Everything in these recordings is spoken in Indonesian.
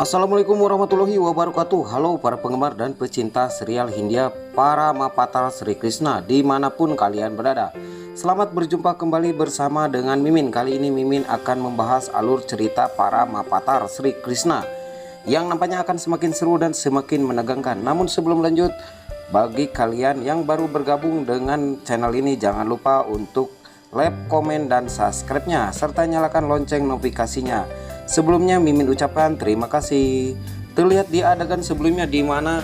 Assalamualaikum warahmatullahi wabarakatuh. Halo para penggemar dan pecinta serial Hindia para Mapatar Sri Krishna dimanapun kalian berada. Selamat berjumpa kembali bersama dengan Mimin. Kali ini Mimin akan membahas alur cerita para Mapatar Sri Krishna yang nampaknya akan semakin seru dan semakin menegangkan. Namun sebelum lanjut, bagi kalian yang baru bergabung dengan channel ini, jangan lupa untuk like, komen, dan subscribe-nya serta nyalakan lonceng notifikasinya. Sebelumnya Mimin ucapkan terima kasih. Terlihat di adegan sebelumnya di mana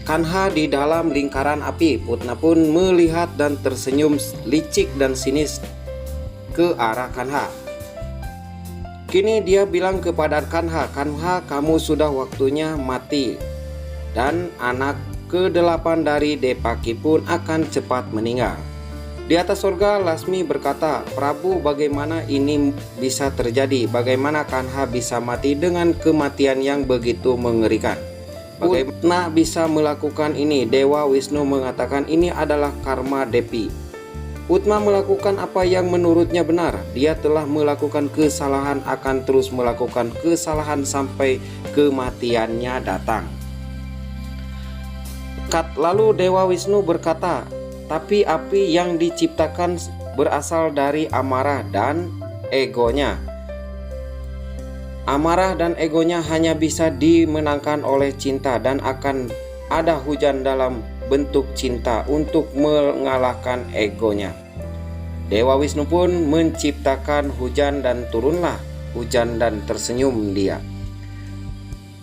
Kanha di dalam lingkaran api. Putna pun melihat dan tersenyum licik dan sinis ke arah Kanha. Kini dia bilang kepada Kanha, "Kanha, kamu sudah waktunya mati. Dan anak ke-8 dari Depaki pun akan cepat meninggal." Di atas surga, Lasmi berkata, "Prabu, bagaimana ini bisa terjadi? Bagaimana Kanha bisa mati dengan kematian yang begitu mengerikan? Bagaimana bisa melakukan ini?" Dewa Wisnu mengatakan ini adalah karma Devi. Utma melakukan apa yang menurutnya benar. Dia telah melakukan kesalahan, akan terus melakukan kesalahan sampai kematiannya datang. Lalu Dewa Wisnu berkata, "Tapi api yang diciptakan berasal dari amarah dan egonya. Amarah dan egonya hanya bisa dimenangkan oleh cinta, dan akan ada hujan dalam bentuk cinta untuk mengalahkan egonya." Dewa Wisnu pun menciptakan hujan dan turunlah hujan dan tersenyum dia.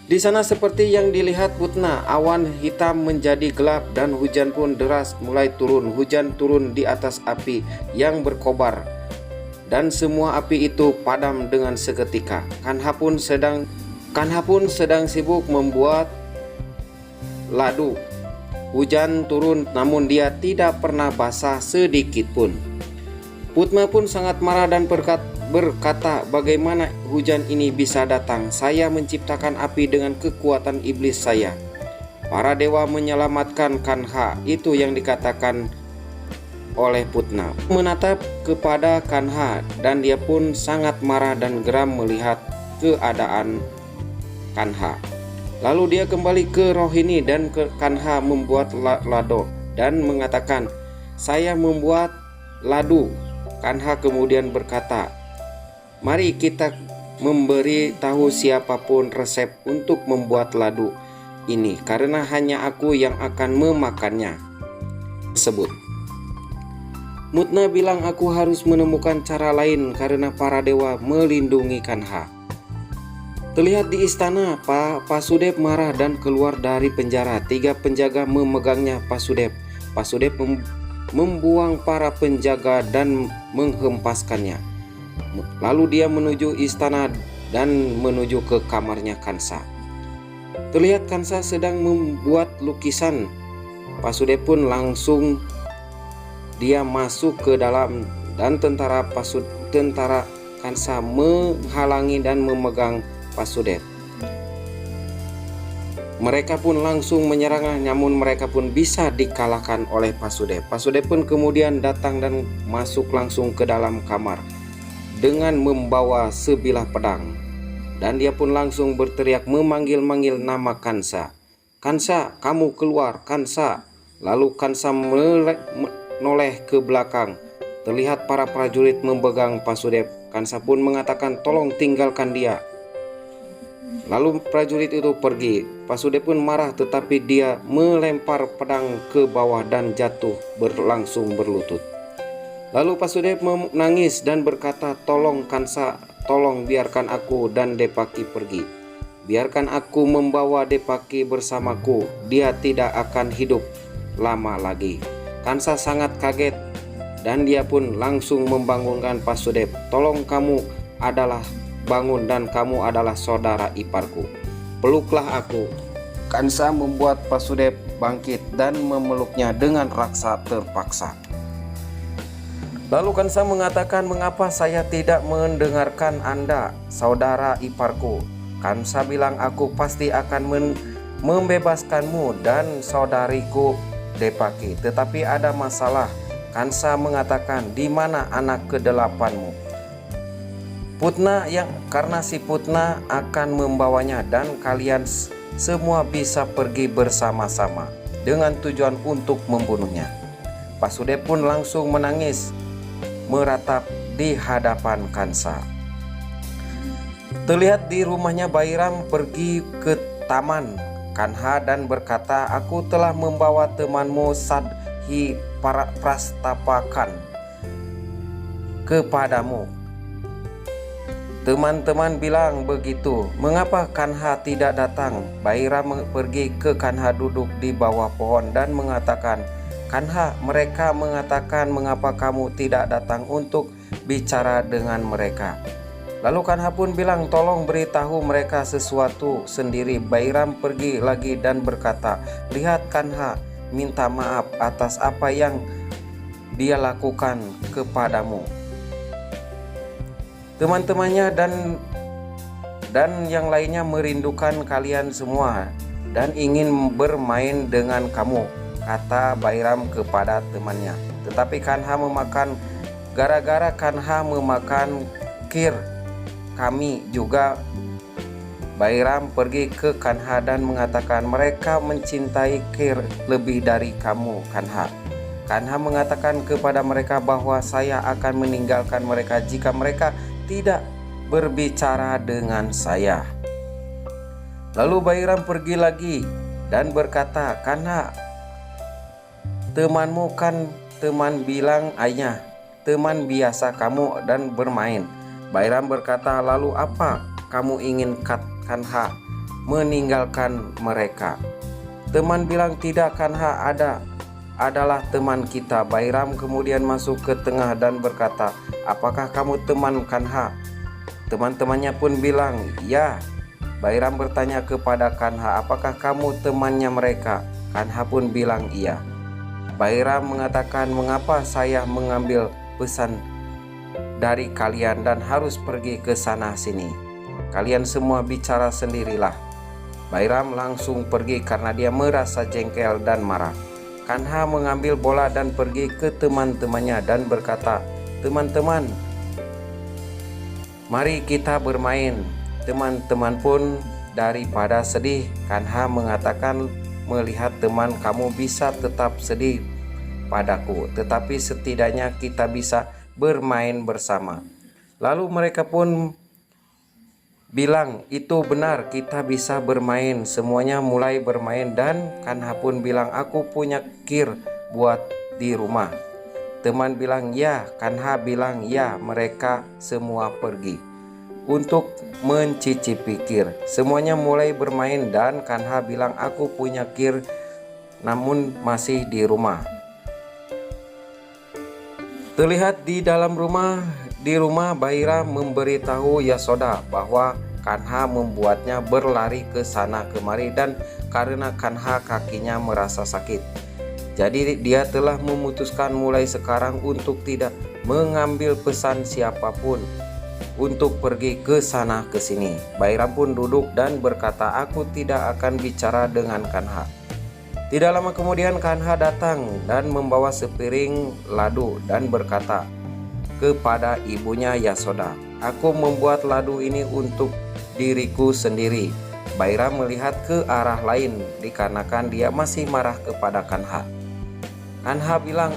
Di sana seperti yang dilihat Putna, awan hitam menjadi gelap dan hujan pun deras mulai turun. Hujan turun di atas api yang berkobar dan semua api itu padam dengan seketika. Kanha pun sedang sibuk membuat ladu. Hujan turun namun dia tidak pernah basah sedikit pun. Putna pun sangat marah dan berkata, "Bagaimana hujan ini bisa datang? Saya menciptakan api dengan kekuatan iblis saya." Para dewa menyelamatkan Kanha, itu yang dikatakan oleh Putna. Menatap kepada Kanha dan dia pun sangat marah dan geram melihat keadaan Kanha. Lalu dia kembali ke Rohini dan ke Kanha membuat lado dan mengatakan, "Saya membuat ladu." Kanha kemudian berkata, "Mari kita memberi tahu siapapun resep untuk membuat ladu ini, karena hanya aku yang akan memakannya." Tersebut. Mutna bilang, "Aku harus menemukan cara lain karena para dewa melindungi Kanha." Terlihat di istana, Pasudev marah dan keluar dari penjara. 3 penjaga memegangnya Pasudev. Pasudev membuang para penjaga dan menghempaskannya. Lalu dia menuju istana dan menuju ke kamarnya Kansa. Terlihat Kansa sedang membuat lukisan. Pasudev pun langsung dia masuk ke dalam dan tentara Kansa menghalangi dan memegang Pasudev. Mereka pun langsung menyerang, namun mereka pun bisa dikalahkan oleh Pasudev. Pasudev pun kemudian datang dan masuk langsung ke dalam kamar dengan membawa sebilah pedang. Dan dia pun langsung berteriak memanggil-manggil nama Kansa. "Kansa, kamu keluar, Kansa." Lalu Kansa menoleh ke belakang. Terlihat para prajurit memegang Pasudev. Kansa pun mengatakan, "Tolong tinggalkan dia." Lalu prajurit itu pergi. Pasudev pun marah, tetapi dia melempar pedang ke bawah dan jatuh berlangsung berlutut. Lalu Pasudev menangis dan berkata, "Tolong Kansa, tolong biarkan aku dan Depaki pergi. Biarkan aku membawa Depaki bersamaku. Dia tidak akan hidup lama lagi." Kansa sangat kaget dan dia pun langsung membangunkan Pasudev. "Tolong, kamu adalah bangun dan kamu adalah saudara iparku. Peluklah aku." Kansa membuat Pasudev bangkit dan memeluknya dengan rasa terpaksa. Lalu Kansa mengatakan, "Mengapa saya tidak mendengarkan Anda, saudara iparku?" Kansa bilang, "Aku pasti akan membebaskanmu dan saudariku Depaki. Tetapi ada masalah." Kansa mengatakan, "Di mana anak ke-8-mu?" karena si Putna akan membawanya dan kalian semua bisa pergi bersama-sama dengan tujuan untuk membunuhnya. Basudev pun langsung menangis meratap di hadapan Kansa. Terlihat di rumahnya Bairam pergi ke taman Kanha dan berkata, "Aku telah membawa temanmu Sadhi Prastapakan kepadamu." Teman-teman bilang begitu. "Mengapa Kanha tidak datang?" Bairam pergi ke Kanha duduk di bawah pohon dan mengatakan, "Kanha, mereka mengatakan mengapa kamu tidak datang untuk bicara dengan mereka." Lalu Kanha pun bilang, "Tolong beritahu mereka sesuatu sendiri." Bairam pergi lagi dan berkata, "Lihat, Kanha minta maaf atas apa yang dia lakukan kepadamu. Teman-temannya dan yang lainnya merindukan kalian semua dan ingin bermain dengan kamu," kata Bairam kepada temannya. Tetapi gara-gara Kanha memakan kir kami juga. Bairam pergi ke Kanha dan mengatakan, "Mereka mencintai kir lebih dari kamu, Kanha." Kanha mengatakan kepada mereka bahwa saya akan meninggalkan mereka jika mereka tidak berbicara dengan saya. Lalu Bairam pergi lagi dan berkata, "Kanha, temanmu kan teman bilang ayah, teman biasa kamu dan bermain." Bairam berkata, "Lalu apa kamu ingin Kanha meninggalkan mereka?" Teman bilang, "Tidak, Kanha adalah teman kita." Bairam kemudian masuk ke tengah dan berkata, "Apakah kamu teman Kanha?" Teman-temannya pun bilang, "Ya." Bairam bertanya kepada Kanha, "Apakah kamu temannya mereka?" Kanha pun bilang, "Iya." Bairam mengatakan, "Mengapa saya mengambil pesan dari kalian dan harus pergi ke sana sini? Kalian semua bicara sendirilah." Bairam langsung pergi karena dia merasa jengkel dan marah. Kanha mengambil bola dan pergi ke teman-temannya dan berkata, "Teman-teman, mari kita bermain." Teman-teman pun daripada sedih, Kanha mengatakan, "Melihat teman kamu bisa tetap sedih padaku, tetapi setidaknya kita bisa bermain bersama." Lalu mereka pun bilang, "Itu benar, kita bisa bermain." Semuanya mulai bermain dan Kanha pun bilang, "Aku punya kir buat di rumah." Teman bilang, "Ya." Kanha bilang, "Ya." Mereka semua pergi untuk mencicipi kir. Semuanya mulai bermain dan Kanha bilang, "Aku punya kir namun masih di rumah." Terlihat di rumah Bairam memberitahu Yasoda bahwa Kanha membuatnya berlari ke sana kemari dan karena Kanha kakinya merasa sakit. Jadi dia telah memutuskan mulai sekarang untuk tidak mengambil pesan siapapun untuk pergi ke sana ke sini. Bairam pun duduk dan berkata, "Aku tidak akan bicara dengan Kanha." Tidak lama kemudian Kanha datang dan membawa sepiring ladu dan berkata kepada ibunya Yasoda, "Aku membuat ladu ini untuk diriku sendiri." Bairam melihat ke arah lain dikarenakan dia masih marah kepada Kanha. Kanha bilang,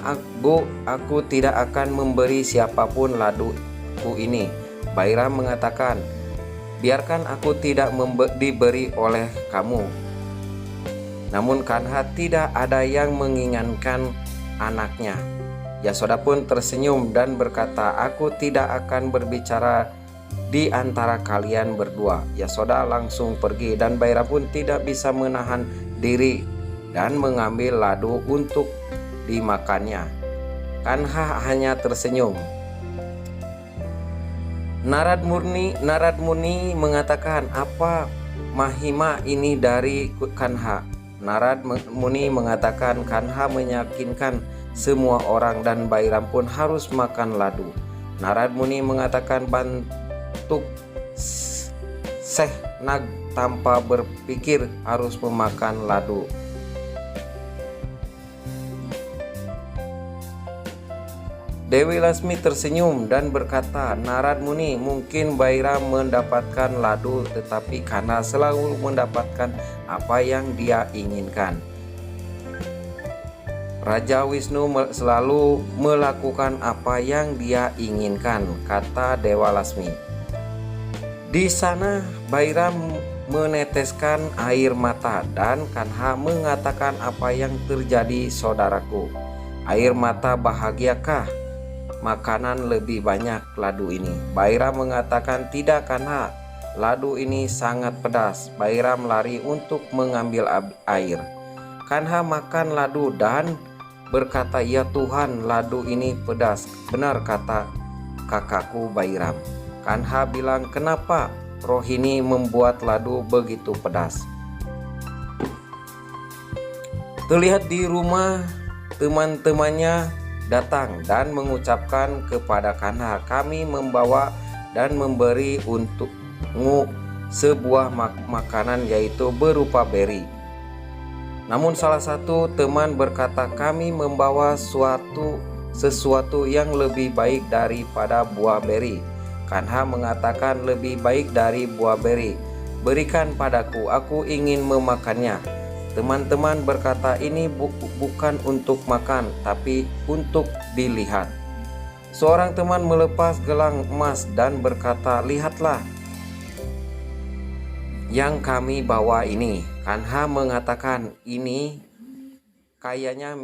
Aku tidak akan memberi siapapun laduku ini." Bairam mengatakan, "Biarkan aku tidak diberi oleh kamu." Namun Kanha tidak ada yang menginginkan anaknya. Yasoda pun tersenyum dan berkata, "Aku tidak akan berbicara di antara kalian berdua." Yasoda langsung pergi dan Bairam pun tidak bisa menahan diri dan mengambil ladu untuk dimakannya. Kanha hanya tersenyum. Narad Muni mengatakan, "Apa mahima ini dari Kanha?" Narad Muni mengatakan, "Kanha meyakinkan semua orang dan Bairam pun harus makan ladu." Narad Muni mengatakan, "Bantuk Sehnag tanpa berpikir harus memakan ladu." Dewi Lasmi tersenyum dan berkata, Narad Muni, mungkin Bairam mendapatkan ladu, tetapi karena selalu mendapatkan apa yang dia inginkan. Raja Wisnu selalu melakukan apa yang dia inginkan, kata Dewa Lasmi. Di sana Bairam meneteskan air mata dan Kanha mengatakan, apa yang terjadi saudaraku? Air mata bahagiakah? Makanan lebih banyak ladu ini. Bairam mengatakan, tidak Kanha, ladu ini sangat pedas. Bairam lari untuk mengambil air. Kanha makan ladu dan berkata, ya Tuhan, ladu ini pedas. Benar kata kakakku Bairam. Kanha bilang, kenapa Rohini membuat ladu begitu pedas? Terlihat di rumah teman-temannya datang dan mengucapkan kepada Kanha, kami membawa dan memberi untukmu sebuah makanan, yaitu berupa beri. Namun salah satu teman berkata, kami membawa sesuatu yang lebih baik daripada buah beri. Kanha mengatakan, lebih baik dari buah beri, berikan padaku, aku ingin memakannya. Teman-teman berkata, ini bukan untuk makan, tapi untuk dilihat. Seorang teman melepas gelang emas dan berkata, lihatlah yang kami bawa ini. Kanha mengatakan, ini kayaknya